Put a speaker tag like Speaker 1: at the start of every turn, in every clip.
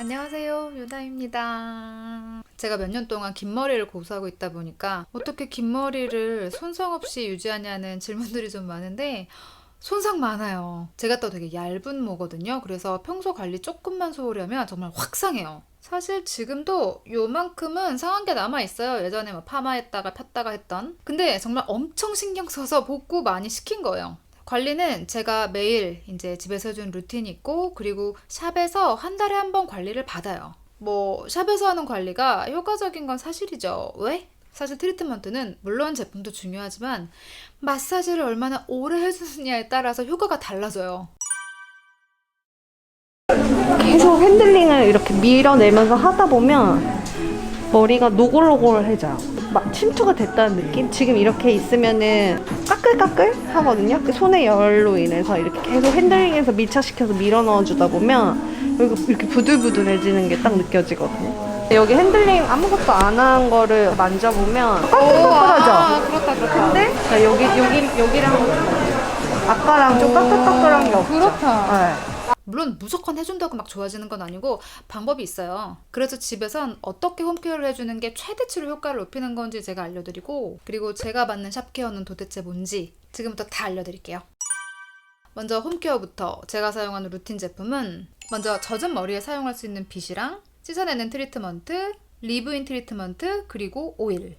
Speaker 1: 안녕하세요, 유다입니다. 제가 몇 년 동안 긴 머리를 고수하고 있다 보니까 어떻게 긴 머리를 손상 없이 유지하냐는 질문들이 좀 많은데 손상 많아요. 제가 또 되게 얇은 모거든요. 그래서 평소 관리 조금만 소홀히 하면 정말 확 상해요. 사실 지금도 요만큼은 상한 게 남아있어요. 예전에 뭐 파마했다가 폈다가 했던. 근데 정말 엄청 신경 써서 복구 많이 시킨 거예요. 관리는 제가 매일 이제 집에서 해주는 루틴이 있고, 그리고 샵에서 한 달에 한 번 관리를 받아요. 뭐 샵에서 하는 관리가 효과적인 건 사실이죠. 왜? 사실 트리트먼트는 물론 제품도 중요하지만 마사지를 얼마나 오래 해주느냐에 따라서 효과가 달라져요.
Speaker 2: 계속 핸들링을 이렇게 밀어내면서 하다 보면 머리가 노골노골해져요. 막 침투가 됐다는 느낌? 지금 이렇게 있으면은 까끌까끌 하거든요. 그 손의 열로 인해서 이렇게 계속 핸들링해서 밀착시켜서 밀어 넣어주다 보면 여기가 이렇게 부들부들해지는 게 딱 느껴지거든요. 여기 핸들링 아무것도 안 한 거를 만져보면 까끌까끌하죠?
Speaker 1: 그렇다, 그렇다.
Speaker 2: 근데 여기랑 아까랑 좀 까끌까끌한 게 없죠?
Speaker 1: 그렇다.
Speaker 2: 네.
Speaker 1: 물론 무조건 해준다고 막 좋아지는 건 아니고 방법이 있어요. 그래서 집에선 어떻게 홈케어를 해주는 게 최대치로 효과를 높이는 건지 제가 알려드리고, 그리고 제가 받는 샵케어는 도대체 뭔지 지금부터 다 알려드릴게요. 먼저 홈케어부터. 제가 사용하는 루틴 제품은 먼저 젖은 머리에 사용할 수 있는 빗이랑 씻어내는 트리트먼트, 리브인 트리트먼트, 그리고 오일.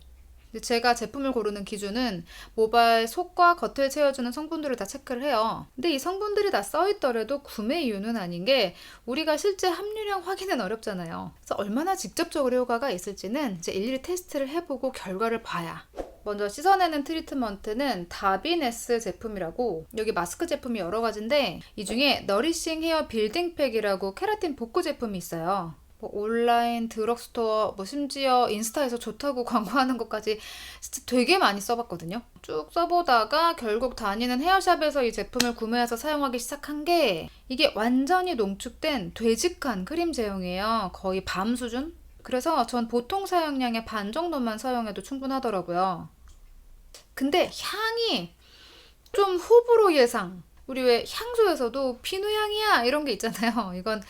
Speaker 1: 제가 제품을 고르는 기준은 모발 속과 겉을 채워주는 성분들을 다 체크를 해요. 근데 이 성분들이 다 써있더라도 구매 이유는 아닌 게 우리가 실제 함유량 확인은 어렵잖아요. 그래서 얼마나 직접적으로 효과가 있을지는 이제 일일이 테스트를 해보고 결과를 봐야. 먼저 씻어내는 트리트먼트는 다비네스 제품이라고, 여기 마스크 제품이 여러 가지인데 이 중에 너리싱 헤어 빌딩 팩이라고 케라틴 복구 제품이 있어요. 뭐 온라인 드럭스토어, 뭐 심지어 인스타에서 좋다고 광고하는 것까지 진짜 되게 많이 써봤거든요. 쭉 써보다가 결국 다니는 헤어샵에서 이 제품을 구매해서 사용하기 시작한 게, 이게 완전히 농축된 되직한 크림 제형이에요. 거의 밤 수준? 그래서 전 보통 사용량의 반 정도만 사용해도 충분하더라고요. 근데 향이 좀 호불호 예상. 우리 왜 향수에서도 비누향이야 이런 게 있잖아요. 이건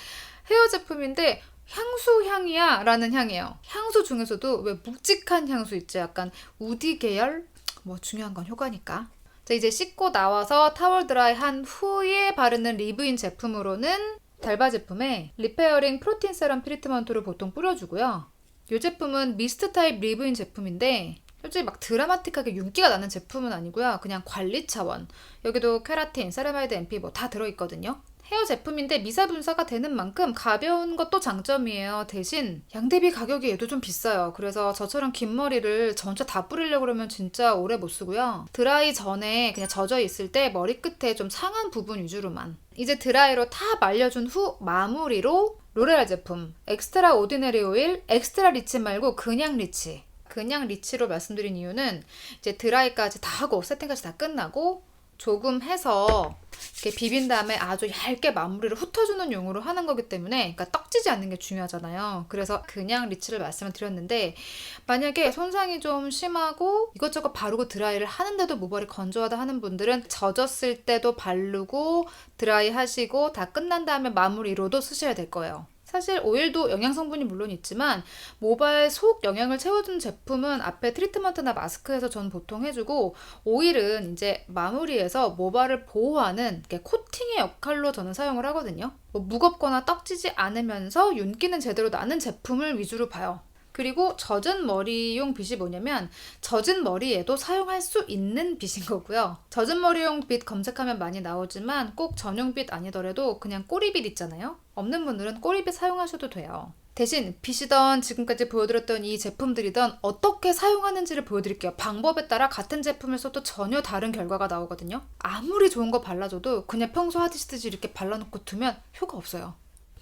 Speaker 1: 헤어 제품인데 향수 향이야 라는 향이에요. 향수 중에서도 왜 묵직한 향수 있지? 약간 우디 계열? 뭐 중요한 건 효과니까. 자, 이제 씻고 나와서 타월 드라이 한 후에 바르는 리브인 제품으로는 달바 제품에 리페어링 프로틴 세럼 트리트먼트를 보통 뿌려주고요. 이 제품은 미스트 타입 리브인 제품인데 솔직히 막 드라마틱하게 윤기가 나는 제품은 아니고요. 그냥 관리 차원. 여기도 케라틴, 세라마이드, MP 뭐 다 들어있거든요. 헤어 제품인데 미세 분사가 되는 만큼 가벼운 것도 장점이에요. 대신 양대비 가격이 얘도 좀 비싸요. 그래서 저처럼 긴 머리를 전체 다 뿌리려고 그러면 진짜 오래 못 쓰고요. 드라이 전에 그냥 젖어 있을 때 머리 끝에 좀 상한 부분 위주로만. 이제 드라이로 다 말려준 후 마무리로 로레알 제품 엑스트라 오디너리 오일, 엑스트라 리치 말고 그냥 리치. 그냥 리치로 말씀드린 이유는 이제 드라이까지 다 하고 세팅까지 다 끝나고 조금 해서 이렇게 비빈 다음에 아주 얇게 마무리를 훑어주는 용으로 하는 거기 때문에, 그러니까 떡지지 않는 게 중요하잖아요. 그래서 그냥 리치를 말씀을 드렸는데, 만약에 손상이 좀 심하고 이것저것 바르고 드라이를 하는데도 모발이 건조하다 하는 분들은 젖었을 때도 바르고 드라이 하시고 다 끝난 다음에 마무리로도 쓰셔야 될 거예요. 사실 오일도 영양 성분이 물론 있지만 모발 속 영양을 채워주는 제품은 앞에 트리트먼트나 마스크에서 전 보통 해주고, 오일은 이제 마무리해서 모발을 보호하는 코팅의 역할로 저는 사용을 하거든요. 뭐 무겁거나 떡지지 않으면서 윤기는 제대로 나는 제품을 위주로 봐요. 그리고 젖은 머리용 빗이 뭐냐면 젖은 머리에도 사용할 수 있는 빗인 거고요. 젖은 머리용 빗 검색하면 많이 나오지만 꼭 전용 빗 아니더라도 그냥 꼬리빗 있잖아요. 없는 분들은 꼬리빗 사용하셔도 돼요. 대신 빗이던 지금까지 보여드렸던 이 제품들이던 어떻게 사용하는지를 보여드릴게요. 방법에 따라 같은 제품을 써도 전혀 다른 결과가 나오거든요. 아무리 좋은 거 발라줘도 그냥 평소 하듯이 이렇게 발라놓고 두면 효과 없어요.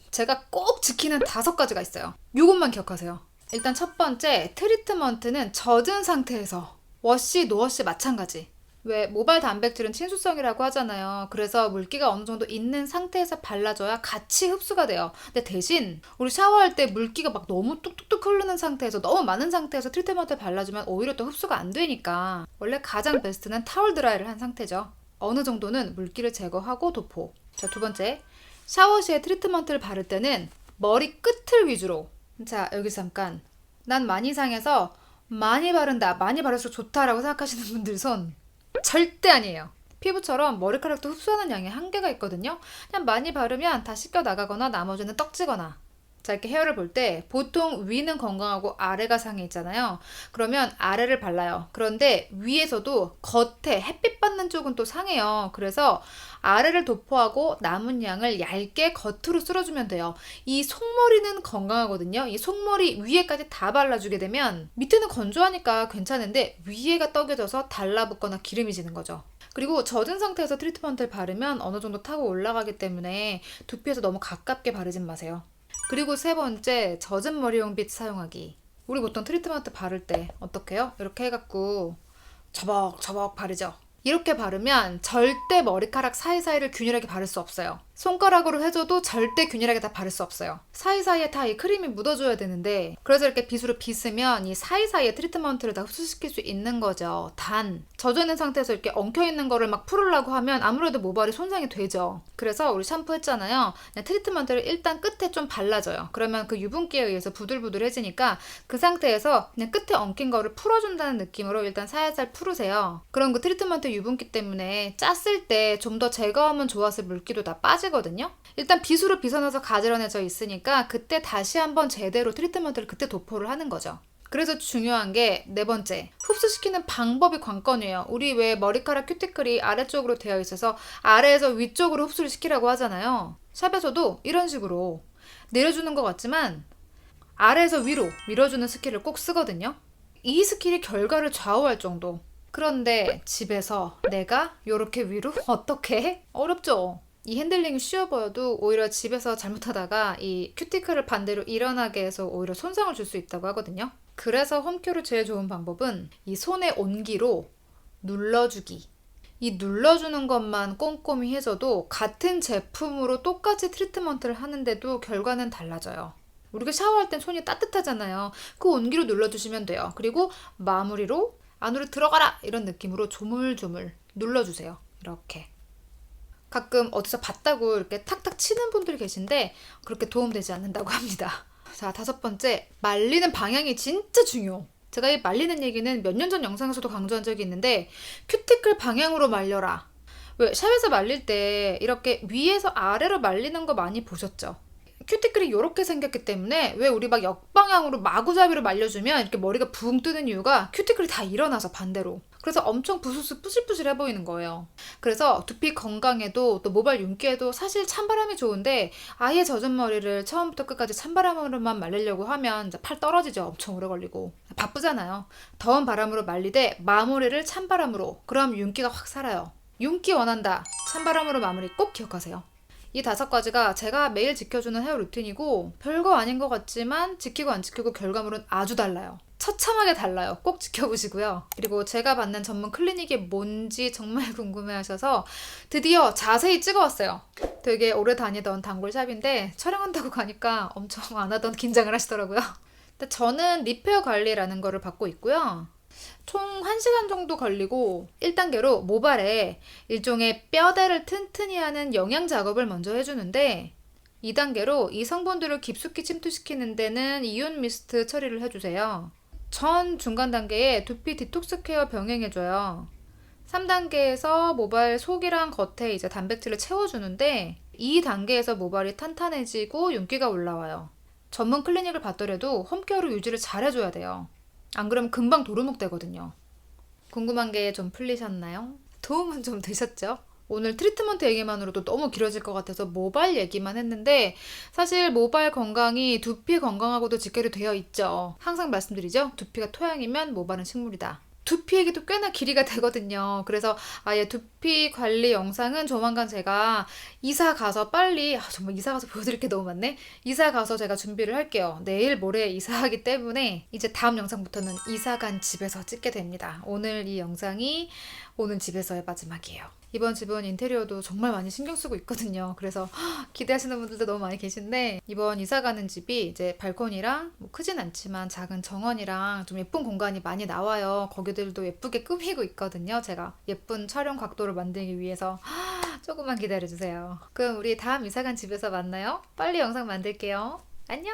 Speaker 1: 제가 꼭 지키는 5가지가 있어요. 이것만 기억하세요. 일단 첫 번째, 트리트먼트는 젖은 상태에서. 워시, 노워시 마찬가지. 왜 모발 단백질은 친수성이라고 하잖아요. 그래서 물기가 어느 정도 있는 상태에서 발라줘야 같이 흡수가 돼요. 근데 대신 우리 샤워할 때 물기가 막 너무 뚝뚝뚝 흐르는 상태에서, 너무 많은 상태에서 트리트먼트를 발라주면 오히려 또 흡수가 안 되니까 원래 가장 베스트는 타월 드라이를 한 상태죠. 어느 정도는 물기를 제거하고 도포. 자, 두 번째, 샤워 시에 트리트먼트를 바를 때는 머리 끝을 위주로. 자, 여기서 잠깐. 난 많이 상해서 많이 바른다, 많이 바를수록 좋다라고 생각하시는 분들 손 절대 아니에요. 피부처럼 머리카락도 흡수하는 양에 한계가 있거든요. 그냥 많이 바르면 다 씻겨 나가거나 나머지는 떡지거나. 자, 이렇게 헤어를 볼 때 보통 위는 건강하고 아래가 상해 있잖아요. 그러면 아래를 발라요. 그런데 위에서도 겉에 햇빛 받는 쪽은 또 상해요. 그래서 아래를 도포하고 남은 양을 얇게 겉으로 쓸어주면 돼요. 이 속머리는 건강하거든요. 이 속머리 위에까지 다 발라주게 되면 밑에는 건조하니까 괜찮은데 위에가 떡여져서 달라붙거나 기름이 지는 거죠. 그리고 젖은 상태에서 트리트먼트를 바르면 어느 정도 타고 올라가기 때문에 두피에서 너무 가깝게 바르진 마세요. 그리고 세 번째, 젖은 머리용 빗 사용하기. 우리 보통 트리트먼트 바를 때 어떻게 해요? 이렇게 해갖고 저벅저벅 바르죠. 이렇게 바르면 절대 머리카락 사이사이를 균일하게 바를 수 없어요. 손가락으로 해줘도 절대 균일하게 다 바를 수 없어요. 사이사이에 다 이 크림이 묻어줘야 되는데, 그래서 이렇게 빗으로 빗으면 이 사이사이에 트리트먼트를 다 흡수시킬 수 있는 거죠. 단, 젖어있는 상태에서 이렇게 엉켜있는 거를 막 풀으려고 하면 아무래도 모발이 손상이 되죠. 그래서 우리 샴푸 했잖아요. 그냥 트리트먼트를 일단 끝에 좀 발라줘요. 그러면 그 유분기에 의해서 부들부들해지니까 그 상태에서 그냥 끝에 엉킨 거를 풀어준다는 느낌으로 일단 살살 풀으세요. 그럼 그 트리트먼트 유분기 때문에 짰을 때 좀 더 제거하면 좋았을 물기도 다 빠지거든요. 일단 빗으로 빗어놔서 가지런해져 있으니까 그때 다시 한번 제대로 트리트먼트를 그때 도포를 하는 거죠. 그래서 중요한 게 네 번째, 흡수시키는 방법이 관건이에요. 우리 왜 머리카락 큐티클이 아래쪽으로 되어 있어서 아래에서 위쪽으로 흡수를 시키라고 하잖아요. 샵에서도 이런 식으로 내려주는 것 같지만 아래에서 위로 밀어주는 스킬을 꼭 쓰거든요. 이 스킬이 결과를 좌우할 정도. 그런데 집에서 내가 이렇게 위로 어떻게 해? 어렵죠. 이 핸들링이 쉬워 보여도 오히려 집에서 잘못하다가 이 큐티클을 반대로 일어나게 해서 오히려 손상을 줄 수 있다고 하거든요. 그래서 홈큐로 제일 좋은 방법은 이 손의 온기로 눌러주기. 이 눌러주는 것만 꼼꼼히 해줘도 같은 제품으로 똑같이 트리트먼트를 하는데도 결과는 달라져요. 우리가 샤워할 땐 손이 따뜻하잖아요. 그 온기로 눌러주시면 돼요. 그리고 마무리로 안으로 들어가라! 이런 느낌으로 조물조물 눌러주세요. 이렇게. 가끔 어디서 봤다고 이렇게 탁탁 치는 분들이 계신데 그렇게 도움되지 않는다고 합니다. 자, 다섯 번째, 말리는 방향이 진짜 중요. 제가 이 말리는 얘기는 몇 년 전 영상에서도 강조한 적이 있는데 큐티클 방향으로 말려라. 왜 샵에서 말릴 때 이렇게 위에서 아래로 말리는 거 많이 보셨죠? 큐티클이 이렇게 생겼기 때문에 왜 우리 막 역방향으로 마구잡이로 말려주면 이렇게 머리가 붕 뜨는 이유가 큐티클이 다 일어나서 반대로. 그래서 엄청 부스스 뿌실뿌실해 보이는 거예요. 그래서 두피 건강에도 또 모발 윤기에도 사실 찬바람이 좋은데 아예 젖은 머리를 처음부터 끝까지 찬바람으로만 말리려고 하면 이제 팔 떨어지죠. 엄청 오래 걸리고. 바쁘잖아요. 더운 바람으로 말리되 마무리를 찬바람으로. 그럼 윤기가 확 살아요. 윤기 원한다. 찬바람으로 마무리 꼭 기억하세요. 이 5가지가 제가 매일 지켜주는 헤어 루틴이고 별거 아닌 것 같지만 지키고 안 지키고 결과물은 아주 달라요. 처참하게 달라요. 꼭 지켜보시고요. 그리고 제가 받는 전문 클리닉이 뭔지 정말 궁금해하셔서 드디어 자세히 찍어왔어요. 되게 오래 다니던 단골샵인데 촬영한다고 가니까 엄청 안 하던 긴장을 하시더라고요. 근데 저는 리페어 관리라는 거를 받고 있고요. 총 1시간 정도 걸리고 1단계로 모발에 일종의 뼈대를 튼튼히 하는 영양 작업을 먼저 해주는데 2단계로 이 성분들을 깊숙이 침투시키는 데는 이온 미스트 처리를 해주세요. 전 중간 단계에 두피 디톡스 케어 병행해줘요. 3단계에서 모발 속이랑 겉에 이제 단백질을 채워주는데 2단계에서 모발이 탄탄해지고 윤기가 올라와요. 전문 클리닉을 받더라도 홈케어로 유지를 잘해줘야 돼요. 안 그러면 금방 도루묵 되거든요. 궁금한 게 좀 풀리셨나요? 도움은 좀 되셨죠? 오늘 트리트먼트 얘기만으로도 너무 길어질 것 같아서 모발 얘기만 했는데 사실 모발 건강이 두피 건강하고도 직결이 되어 있죠. 항상 말씀드리죠. 두피가 토양이면 모발은 식물이다. 두피 얘기도 꽤나 길이가 되거든요. 그래서 아예 두피 관리 영상은 조만간 제가 이사 가서 빨리 정말 이사 가서 보여드릴 게 너무 많네. 이사 가서 제가 준비를 할게요. 내일 모레 이사하기 때문에 이제 다음 영상부터는 이사 간 집에서 찍게 됩니다. 오늘 이 영상이 오늘 집에서의 마지막이에요. 이번 집은 인테리어도 정말 많이 신경 쓰고 있거든요. 그래서 기대하시는 분들도 너무 많이 계신데 이번 이사 가는 집이 이제 발코니랑 뭐 크진 않지만 작은 정원이랑 좀 예쁜 공간이 많이 나와요. 거기들도 예쁘게 꾸미고 있거든요. 제가 예쁜 촬영 각도를 만들기 위해서 조금만 기다려주세요. 그럼 우리 다음 이사 간 집에서 만나요. 빨리 영상 만들게요. 안녕.